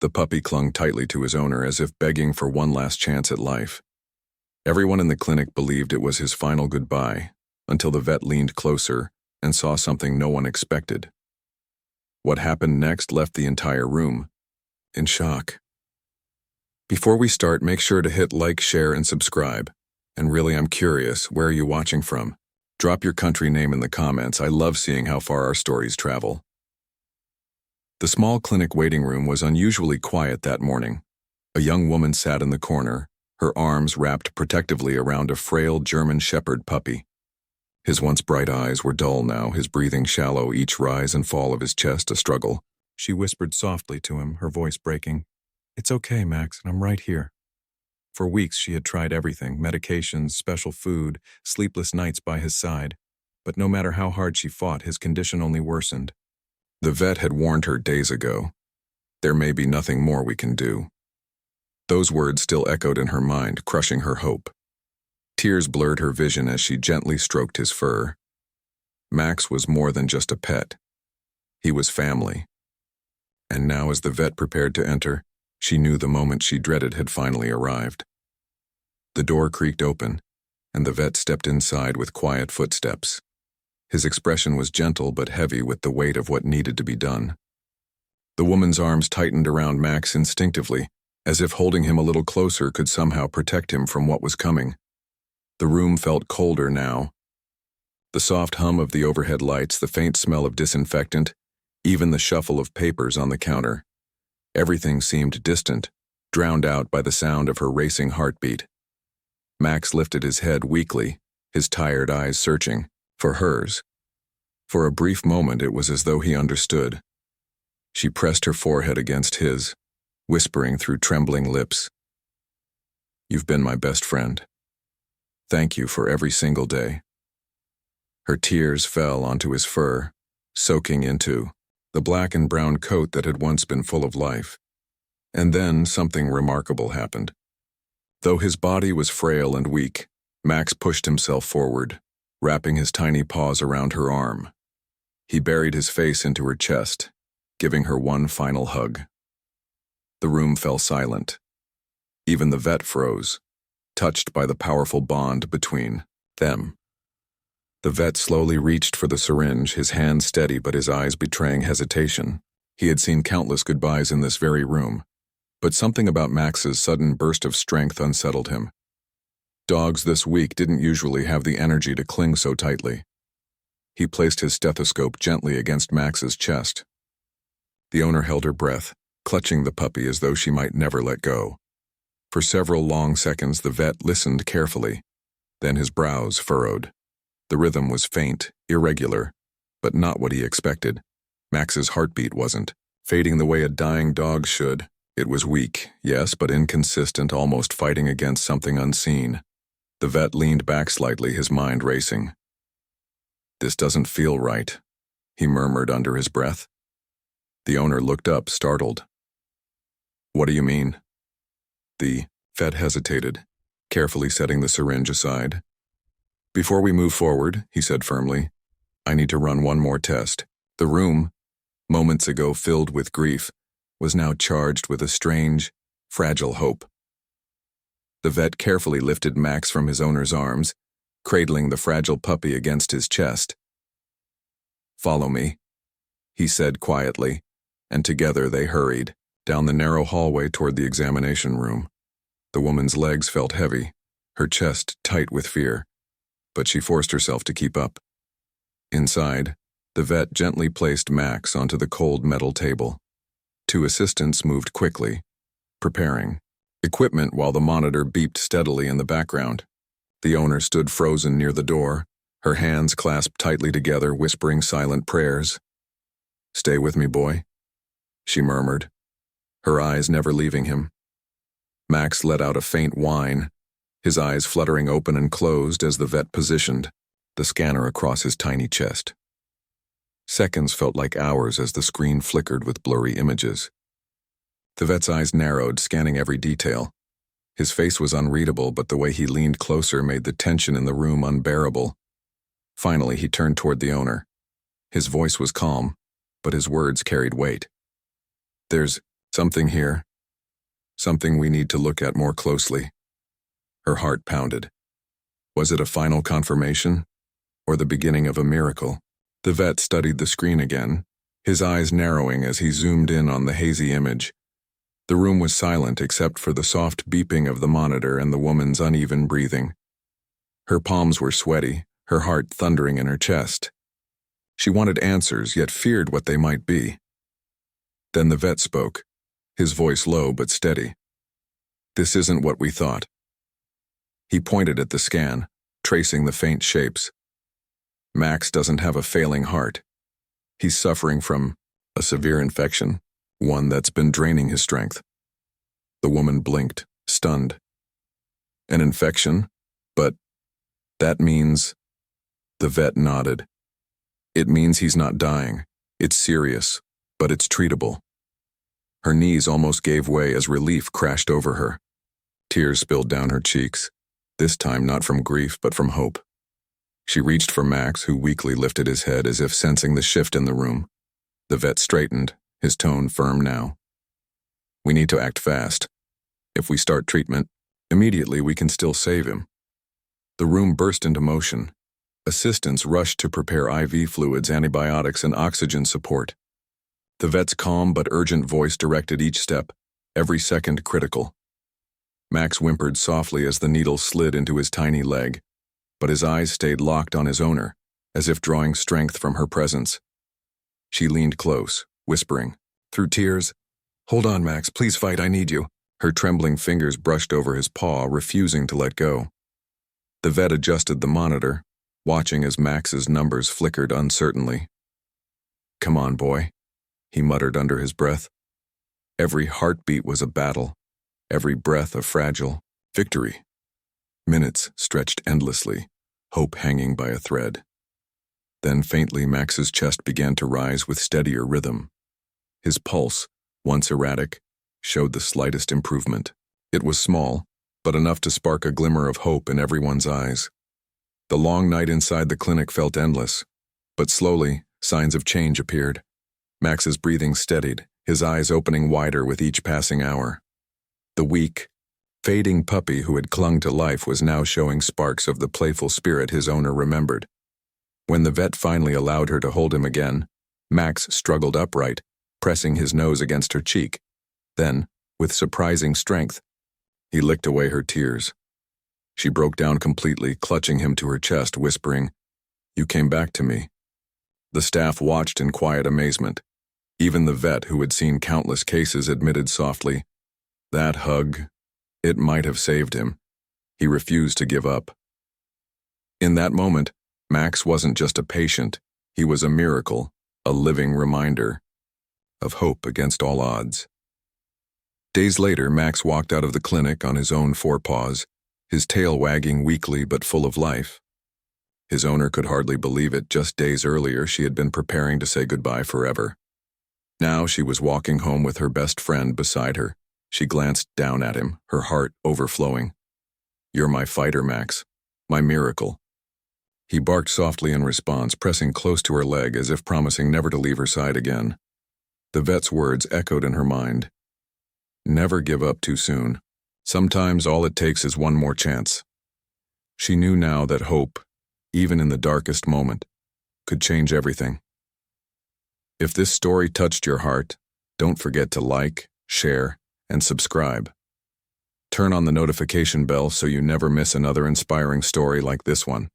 The puppy clung tightly to his owner as if begging for one last chance at life. Everyone in the clinic believed it was his final goodbye, until the vet leaned closer and saw something no one expected. What happened next left the entire room in shock. Before we start, make sure to hit like, share, and subscribe. And really, I'm curious, where are you watching from? Drop your country name in the comments. I love seeing how far our stories travel. The small clinic waiting room was unusually quiet that morning. A young woman sat in the corner, her arms wrapped protectively around a frail German Shepherd puppy. His once bright eyes were dull now, his breathing shallow, each rise and fall of his chest a struggle. She whispered softly to him, her voice breaking, "It's okay, Max, and I'm right here." For weeks she had tried everything, medications, special food, sleepless nights by his side. But no matter how hard she fought, his condition only worsened. The vet had warned her days ago. There may be nothing more we can do. Those words still echoed in her mind, crushing her hope. Tears blurred her vision as she gently stroked his fur. Max was more than just a pet. He was family. And now as the vet prepared to enter, she knew the moment she dreaded had finally arrived. The door creaked open, and the vet stepped inside with quiet footsteps. His expression was gentle but heavy with the weight of what needed to be done. The woman's arms tightened around Max instinctively, as if holding him a little closer could somehow protect him from what was coming. The room felt colder now. The soft hum of the overhead lights, the faint smell of disinfectant, even the shuffle of papers on the counter. Everything seemed distant, drowned out by the sound of her racing heartbeat. Max lifted his head weakly, his tired eyes searching for hers. For a brief moment it was as though he understood. She pressed her forehead against his, whispering through trembling lips, "You've been my best friend. Thank you for every single day." Her tears fell onto his fur, soaking into the black and brown coat that had once been full of life. And then something remarkable happened. Though his body was frail and weak, Max pushed himself forward, wrapping his tiny paws around her arm. He buried his face into her chest, giving her one final hug. The room fell silent. Even the vet froze, touched by the powerful bond between them. The vet slowly reached for the syringe, his hand steady but his eyes betraying hesitation. He had seen countless goodbyes in this very room, but something about Max's sudden burst of strength unsettled him. Dogs this weak didn't usually have the energy to cling so tightly. He placed his stethoscope gently against Max's chest. The owner held her breath, clutching the puppy as though she might never let go. For several long seconds the vet listened carefully, then his brows furrowed. The rhythm was faint, irregular, but not what he expected. Max's heartbeat wasn't, fading the way a dying dog should. It was weak, yes, but inconsistent, almost fighting against something unseen. The vet leaned back slightly, his mind racing. "This doesn't feel right," he murmured under his breath. The owner looked up, startled. "What do you mean?" The vet hesitated, carefully setting the syringe aside. "Before we move forward," he said firmly, "I need to run one more test." The room, moments ago filled with grief, was now charged with a strange, fragile hope. The vet carefully lifted Max from his owner's arms, cradling the fragile puppy against his chest. "Follow me," he said quietly, and together they hurried down the narrow hallway toward the examination room. The woman's legs felt heavy, her chest tight with fear, but she forced herself to keep up. Inside, the vet gently placed Max onto the cold metal table. Two assistants moved quickly, preparing equipment while the monitor beeped steadily in the background. The owner stood frozen near the door, her hands clasped tightly together, whispering silent prayers. "Stay with me, boy," she murmured, her eyes never leaving him. Max let out a faint whine, his eyes fluttering open and closed as the vet positioned the scanner across his tiny chest. Seconds felt like hours as the screen flickered with blurry images. The vet's eyes narrowed, scanning every detail. His face was unreadable, but the way he leaned closer made the tension in the room unbearable. Finally, he turned toward the owner. His voice was calm, but his words carried weight. "There's Something here. Something we need to look at more closely. Her heart pounded. Was it a final confirmation? Or the beginning of a miracle? The vet studied the screen again, his eyes narrowing as he zoomed in on the hazy image. The room was silent except for the soft beeping of the monitor and the woman's uneven breathing. Her palms were sweaty, her heart thundering in her chest. She wanted answers, yet feared what they might be. Then the vet spoke, his voice low but steady. "This isn't what we thought." He pointed at the scan, tracing the faint shapes. "Max doesn't have a failing heart. He's suffering from a severe infection, one that's been draining his strength." The woman blinked, stunned. "An infection? But that means—" The vet nodded. "It means he's not dying. It's serious, but it's treatable." Her knees almost gave way as relief crashed over her. Tears spilled down her cheeks, this time not from grief but from hope. She reached for Max, who weakly lifted his head as if sensing the shift in the room. The vet straightened, his tone firm now. "We need to act fast. If we start treatment, immediately we can still save him." The room burst into motion. Assistants rushed to prepare IV fluids, antibiotics, and oxygen support. The vet's calm but urgent voice directed each step, every second critical. Max whimpered softly as the needle slid into his tiny leg, but his eyes stayed locked on his owner, as if drawing strength from her presence. She leaned close, whispering, through tears, "Hold on, Max, please fight, I need you." Her trembling fingers brushed over his paw, refusing to let go. The vet adjusted the monitor, watching as Max's numbers flickered uncertainly. "Come on, boy," he muttered under his breath. Every heartbeat was a battle, every breath a fragile victory. Minutes stretched endlessly, hope hanging by a thread. Then faintly Max's chest began to rise with steadier rhythm. His pulse, once erratic, showed the slightest improvement. It was small, but enough to spark a glimmer of hope in everyone's eyes. The long night inside the clinic felt endless, but slowly, signs of change appeared. Max's breathing steadied, his eyes opening wider with each passing hour. The weak, fading puppy who had clung to life was now showing sparks of the playful spirit his owner remembered. When the vet finally allowed her to hold him again, Max struggled upright, pressing his nose against her cheek. Then, with surprising strength, he licked away her tears. She broke down completely, clutching him to her chest, whispering, "You came back to me." The staff watched in quiet amazement. Even the vet, who had seen countless cases, admitted softly, "That hug, it might have saved him." He refused to give up. In that moment, Max wasn't just a patient, he was a miracle, a living reminder of hope against all odds. Days later, Max walked out of the clinic on his own four paws, his tail wagging weakly but full of life. His owner could hardly believe it. Just days earlier, she had been preparing to say goodbye forever. Now she was walking home with her best friend beside her. She glanced down at him, her heart overflowing. "You're my fighter, Max. My miracle." He barked softly in response, pressing close to her leg as if promising never to leave her side again. The vet's words echoed in her mind. Never give up too soon. Sometimes all it takes is one more chance. She knew now that hope, even in the darkest moment, could change everything. If this story touched your heart, don't forget to like, share, and subscribe. Turn on the notification bell so you never miss another inspiring story like this one.